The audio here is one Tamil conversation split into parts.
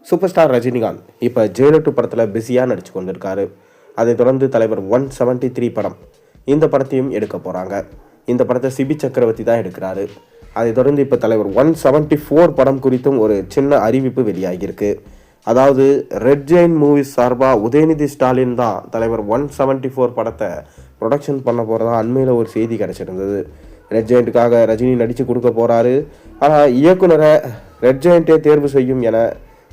சூப்பர் ஸ்டார் ரஜினிகாந்த் இப்போ ஜெயிலர் 2 படத்தில் பிஸியாக நடிச்சு கொண்டிருக்காரு. அதைத் தொடர்ந்து தலைவர் 173 படம், இந்த படத்தையும் எடுக்க போகிறாங்க. இந்த படத்தை சிபி சக்கரவர்த்தி தான் எடுக்கிறாரு. அதைத் தொடர்ந்து இப்போ தலைவர் 174 படம் குறித்தும் ஒரு சின்ன அறிவிப்பு வெளியாகியிருக்கு. அதாவது ரெட் ஜெயின் மூவிஸ் சார்பாக உதயநிதி ஸ்டாலின் தான் தலைவர் 174 படத்தை ப்ரொடக்ஷன் பண்ண போகிறதா அண்மையில் ஒரு செய்தி கிடச்சிருந்தது. ரெட் ஜெயிண்ட்டுக்காக ரஜினி நடித்து கொடுக்க போகிறாரு. ஆனால் இயக்குனரை ரெட் ஜெயிண்ட்டே தேர்வு செய்யும் என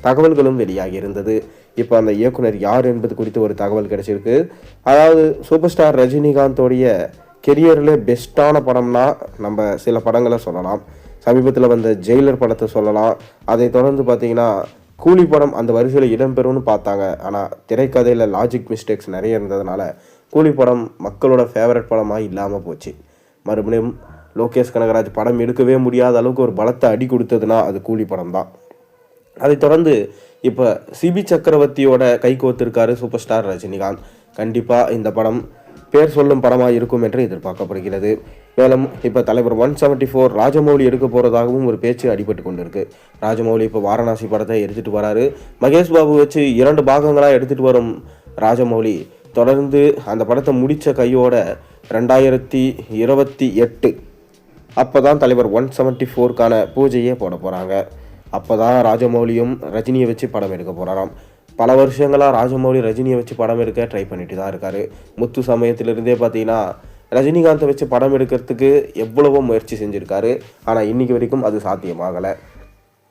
தகவல்களும் வெளியாகி இருந்தது. இப்போ அந்த இயக்குனர் யார் என்பது குறித்து ஒரு தகவல் கிடைச்சிருக்கு. அதாவது சூப்பர் ஸ்டார் ரஜினிகாந்தோடைய கெரியரில் பெஸ்ட்டான படம்னா நம்ம சில படங்களை சொல்லலாம். சமீபத்தில் வந்த ஜெயிலர் படத்தை சொல்லலாம். அதை தொடர்ந்து பார்த்தீங்கன்னா கூலி படம் அந்த வரிசையில் இடம்பெறும்னு பார்த்தாங்க. ஆனால் திரைக்கதையில் லாஜிக் மிஸ்டேக்ஸ் நிறைய இருந்ததுனால கூலி படம் மக்களோட ஃபேவரட் படமாக இல்லாமல் போச்சு. மறுபடியும் லோகேஷ் கனகராஜ் படம் எடுக்கவே முடியாத அளவுக்கு ஒரு பலத்தை அடி கொடுத்ததுன்னா அது கூலி படம் தான். அதைத் தொடர்ந்து இப்போ சிபி சக்கரவர்த்தியோட கை கோத்திருக்காரு சூப்பர் ஸ்டார் ரஜினிகாந்த். கண்டிப்பாக இந்த படம் பேர் சொல்லும் படமாக இருக்கும் என்று எதிர்பார்க்கப்படுகிறது. மேலும் இப்போ தலைவர் 174 ராஜமௌலி எடுக்க போகிறதாகவும் ஒரு பேச்சு அடிபட்டு கொண்டிருக்கு. ராஜமௌலி இப்போ வாரணாசி படத்தை எடுத்துகிட்டு வராரு. மகேஷ் பாபு வச்சு 2 பாகங்களாக எடுத்துகிட்டு வரும் ராஜமௌலி தொடர்ந்து அந்த படத்தை முடித்த கையோட 2028 அப்போ தான் தலைவர் 174க்கான பூஜையே போட போகிறாங்க. அப்போ தான் ராஜமௌலியும் ரஜினியை வச்சு படம் எடுக்க போகிறாராம். பல வருஷங்களாக ராஜமௌலி ரஜினியை வச்சு படம் எடுக்க ட்ரை பண்ணிட்டு தான் இருக்கார். முத்து சமயத்திலிருந்தே பார்த்தீங்கன்னா ரஜினிகாந்தை வச்சு படம் எடுக்கிறதுக்கு எவ்வளவோ முயற்சி செஞ்சுருக்காரு. ஆனால் இன்றைக்கி வரைக்கும் அது சாத்தியமாகலை.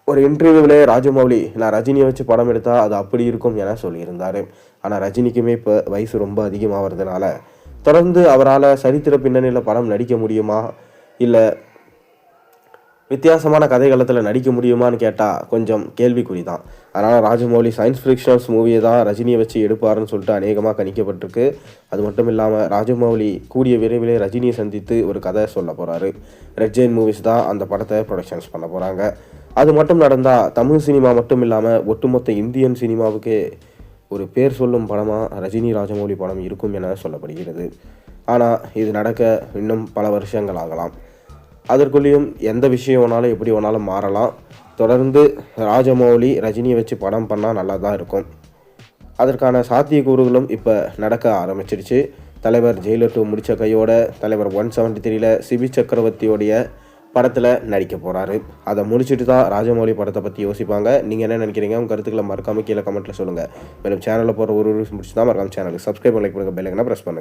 ஒரு இன்டர்வியூவில் ராஜமௌலி நான் ரஜினியை வச்சு படம் எடுத்தால் அது அப்படி இருக்கும் என சொல்லியிருந்தார். ஆனால் ரஜினிக்குமே இப்போ வயசு ரொம்ப அதிகமாகிறதுனால தொடர்ந்து அவரால் சரித்திர பின்னணியில் படம் நடிக்க முடியுமா, இல்லை வித்தியாசமான கதைகளத்தில் நடிக்க முடியுமான்னு கேட்டால் கொஞ்சம் கேள்விக்குறி தான். அதனால் ராஜமௌலி சயின்ஸ் ஃபிக்ஷன்ஸ் மூவியை தான் ரஜினியை வச்சு எடுப்பாருன்னு சொல்லிட்டு அநேகமாக கணிக்கப்பட்டிருக்கு. அது மட்டும் இல்லாமல் ராஜமௌலி கூடிய விரைவிலே ரஜினியை சந்தித்து ஒரு கதை சொல்ல போகிறாரு. ரெட் ஜெயின் மூவிஸ் தான் அந்த படத்தை ப்ரொடக்ஷன்ஸ் பண்ண போகிறாங்க. அது மட்டும் நடந்தால் தமிழ் சினிமா மட்டும் இல்லாமல் ஒட்டுமொத்த இந்தியன் சினிமாவுக்கே ஒரு பேர் சொல்லும் படமாக ரஜினி ராஜமௌலி படம் இருக்கும் என சொல்லப்படுகிறது. ஆனால் இது நடக்க இன்னும் பல வருஷங்கள் ஆகலாம். அதற்குள்ளேயும் எந்த விஷயம் வேணாலும் எப்படி வேணாலும் மாறலாம். தொடர்ந்து ராஜமௌலி ரஜினியை வச்சு படம் பண்ணால் நல்லா தான் இருக்கும். அதற்கான சாத்தியக்கூறுகளும் இப்போ நடக்க ஆரம்பிச்சிருச்சு. தலைவர் ஜெயிலர் 2 முடித்த கையோட தலைவர் 173ல் சிபி சக்கரவர்த்தியோடைய படத்தில் நடிக்க போகிறாரு. அதை முடிச்சுட்டு தான் ராஜமௌலி படத்தை பற்றி யோசிப்பாங்க. நீங்கள் என்ன நினைக்கிறீங்க? உங்கள் கருத்துக்களை மறக்காமல் கீழே கமெண்ட்டில் சொல்லுங்கள். மேலும் சேனலில் போகிற ஒரு விஷயம் முடிச்சு தான் மறக்காமல் சேனலுக்கு சப்ஸ்கிரைப் லைக் பண்ணுங்கள், பெல் ஐக்கானை ப்ரெஸ் பண்ணுங்கள்.